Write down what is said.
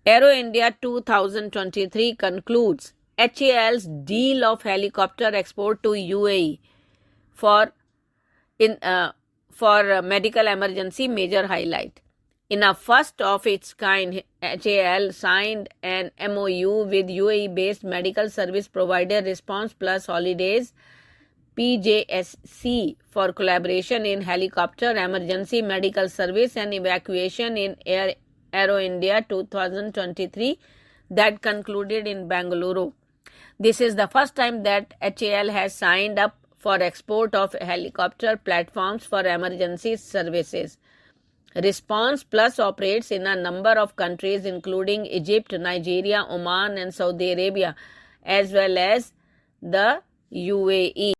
Aero India 2023 concludes HAL's deal of helicopter export to UAE for medical emergency major highlight. In a first of its kind, HAL signed an MOU with UAE-based medical service provider Response Plus Holidays PJSC for collaboration in helicopter emergency medical service and evacuation in Aero India 2023 that concluded in Bengaluru. This is the first time that HAL has signed up for export of helicopter platforms for emergency services. Response Plus operates in a number of countries including Egypt, Nigeria, Oman and Saudi Arabia as well as the UAE.